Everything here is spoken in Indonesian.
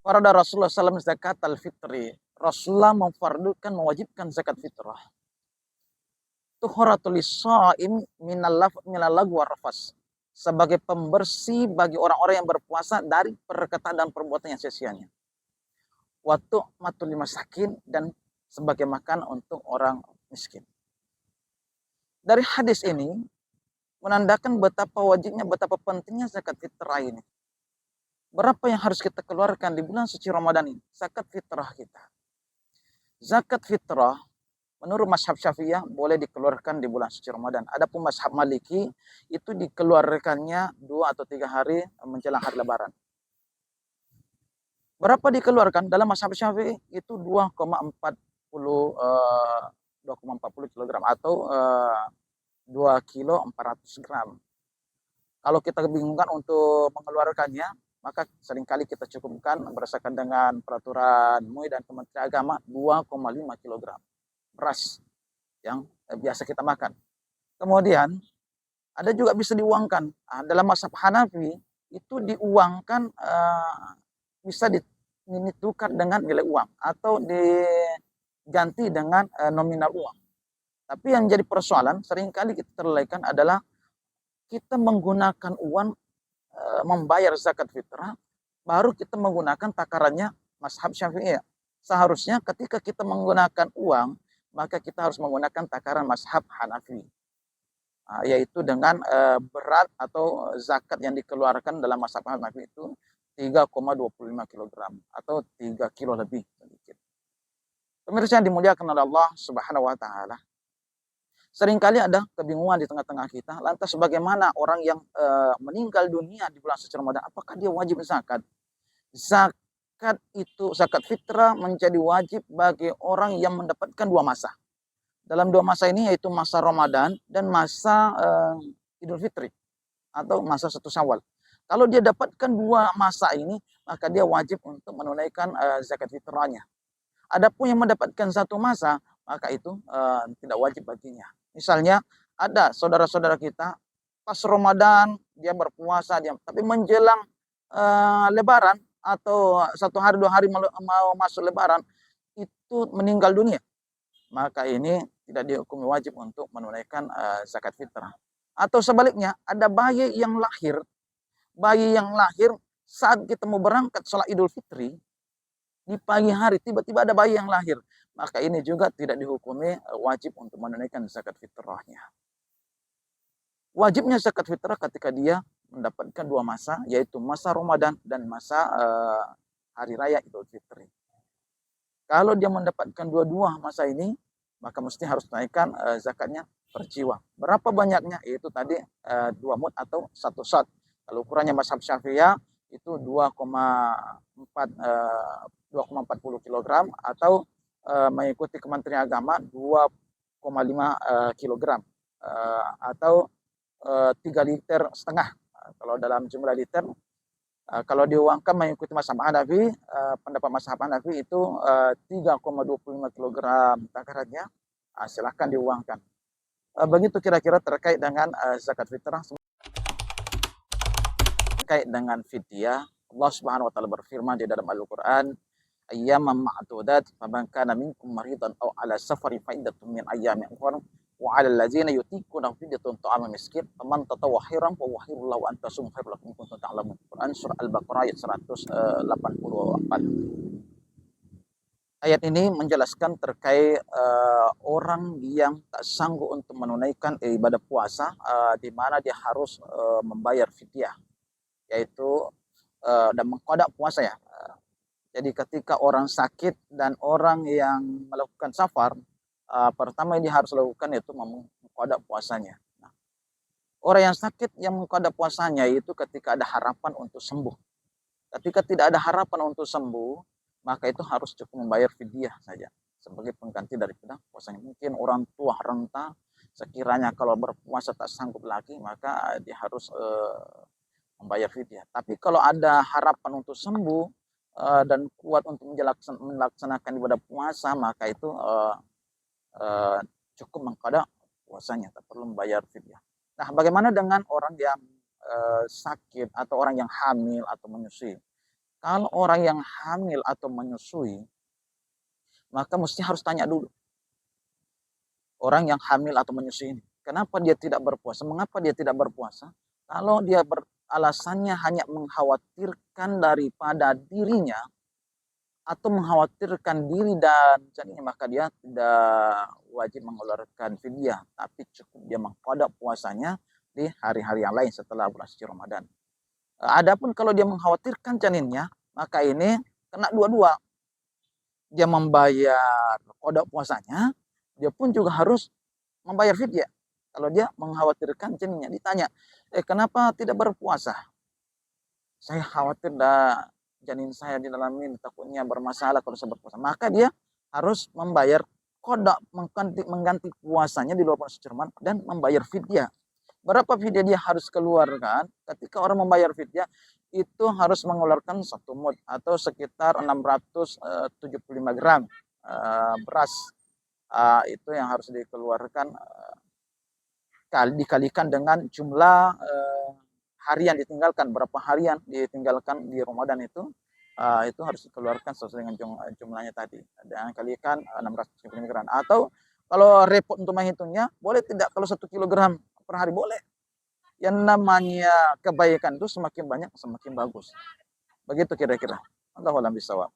Farada Rasulullah SAW zakat al-fitri. Rasulullah memfardukan, mewajibkan zakat fitrah. Tuhratul shaim minal lagwi rafas. Sebagai pembersih bagi orang-orang yang berpuasa dari perkataan dan perbuatan yang sia-sianya. Waktu matul masakin, dan sebagai makan untuk orang miskin. Dari hadis ini menandakan betapa wajibnya, betapa pentingnya zakat fitrah ini. Berapa yang harus kita keluarkan di bulan suci Ramadan ini? Zakat fitrah kita. Zakat fitrah menurut mazhab Syafi'iyah boleh dikeluarkan di bulan suci Ramadan. Adapun mazhab Maliki itu dikeluarkannya 2 atau 3 hari menjelang hari Lebaran. Berapa dikeluarkan? Dalam mazhab Syafi'i itu 2,40 kg atau 2 kilo 400 gram. Kalau kita kebingungan untuk mengeluarkannya, maka seringkali kita cukupkan berdasarkan dengan peraturan MUI dan Kementerian Agama 2,5 kg beras yang biasa kita makan. Kemudian ada juga bisa diuangkan. Dalam mazhab Hanafi itu diuangkan, bisa ditukar dengan nilai uang atau diganti dengan nominal uang. Tapi yang jadi persoalan seringkali kita terlalaikan adalah kita menggunakan uang membayar zakat fitrah, baru kita menggunakan takarannya mazhab Syafi'iyah. Seharusnya ketika kita menggunakan uang, maka kita harus menggunakan takaran mazhab Hanafi, yaitu dengan berat atau zakat yang dikeluarkan dalam mazhab Hanafi itu 3,25 kg atau 3 kilo lebih sedikit. Pemirsa yang dimuliakan oleh Allah Subhanahu wa taala, seringkali ada kebingungan di tengah-tengah kita. Lantas bagaimana orang yang meninggal dunia di bulan suci Ramadan? Apakah dia wajib zakat? Zakat itu, zakat fitrah menjadi wajib bagi orang yang mendapatkan 2 masa. Dalam 2 masa ini yaitu masa Ramadan dan masa Idul Fitri atau masa 1 Syawal. Kalau dia dapatkan 2 masa ini, maka dia wajib untuk menunaikan zakat fitrahnya. Adapun yang mendapatkan 1 masa, maka itu tidak wajib baginya. Misalnya ada saudara-saudara kita pas Ramadan dia berpuasa, tapi menjelang Lebaran atau 1 hari 2 hari mau masuk Lebaran itu meninggal dunia, maka ini tidak dihukumi wajib untuk menunaikan zakat fitrah. Atau sebaliknya, ada bayi yang lahir saat kita mau berangkat sholat Idul Fitri, di pagi hari tiba-tiba ada bayi yang lahir, maka ini juga tidak dihukumi wajib untuk menunaikan zakat fitrahnya. Wajibnya zakat fitrah ketika dia mendapatkan 2 masa, yaitu masa Ramadan dan masa hari raya Idul Fitri. Kalau dia mendapatkan dua-dua masa ini, maka mesti harus naikkan zakatnya per jiwa. Berapa banyaknya? Itu tadi 2 mud atau 1 shot. Kalau ukurannya mazhab Syafi'iyah itu 2,40 kg atau mengikuti Kementerian Agama 2,5 kg atau 3,5 liter. Kalau dalam jumlah liter, kalau diuangkan mengikuti mazhab Hanafi, pendapat mazhab Hanafi itu 3,25 kg takarannya, silahkan diuangkan. Begitu kira-kira terkait dengan zakat fitrah. Terkait dengan fidyah, Allah Subhanahu wa taala berfirman di dalam Al-Qur'an, ayyaman ma'dudat faman kana minkum maridan aw ala safarin fa iddatun min ayyamin ukhra wa 'alal ladzina yutiquna fidyatun ta'amu miskin faman tatawwa khairan fa huwa khairul lahu an tasum khairul lakum in kuntum ta'lamun. Quran surah Al-Baqarah ayat 184. Ayat ini menjelaskan terkait orang yang tak sanggup untuk menunaikan ibadah puasa, di mana dia harus membayar fidyah, yaitu dan mengqada puasa ya. Jadi ketika orang sakit dan orang yang melakukan safar, pertama yang dia harus lakukan yaitu mengqada puasanya. Nah, orang yang sakit yang mengqada puasanya itu ketika ada harapan untuk sembuh. Ketika tidak ada harapan untuk sembuh, maka itu harus cukup membayar fidyah saja sebagai pengganti daripada puasanya. Mungkin orang tua renta, sekiranya kalau berpuasa tak sanggup lagi, maka dia harus membayar fidyah. Tapi kalau ada harapan untuk sembuh dan kuat untuk melaksanakan ibadah puasa, maka itu cukup mengqada puasanya, tak perlu membayar fidyah. Nah, bagaimana dengan orang yang sakit atau orang yang hamil atau menyusui? Kalau orang yang hamil atau menyusui, maka mesti harus tanya dulu. Orang yang hamil atau menyusui ini, kenapa dia tidak berpuasa? Mengapa dia tidak berpuasa? Kalau dia alasannya hanya mengkhawatirkan daripada dirinya atau mengkhawatirkan diri dan janinnya, maka dia tidak wajib mengeluarkan fidyah, tapi cukup dia mengqada puasanya di hari-hari yang lain setelah bulan suci Ramadan. Adapun kalau dia mengkhawatirkan janinnya, maka ini kena dua-dua. Dia membayar qada puasanya, dia pun juga harus membayar fidyah. Kalau dia mengkhawatirkan janinnya, ditanya, kenapa tidak berpuasa? Saya khawatir janin saya di dalam ini takutnya bermasalah kalau saya berpuasa. Maka dia harus membayar qada, mengganti puasanya di luar puasa Ramadan dan membayar fidyah. Berapa fidyah dia harus keluarkan? Ketika orang membayar fidyah itu harus mengeluarkan 1 mud atau sekitar 675 gram beras. Itu yang harus dikeluarkan, dikalikan dengan jumlah hari yang ditinggalkan, berapa hari yang ditinggalkan di Ramadan itu harus dikeluarkan sesuai dengan jumlahnya tadi. Dan kalikan 675 gram. Atau kalau repot untuk menghitungnya, boleh tidak kalau 1 kilogram per hari boleh. Yang namanya kebaikan itu semakin banyak semakin bagus. Begitu kira-kira. Allahu a'lam bishawab.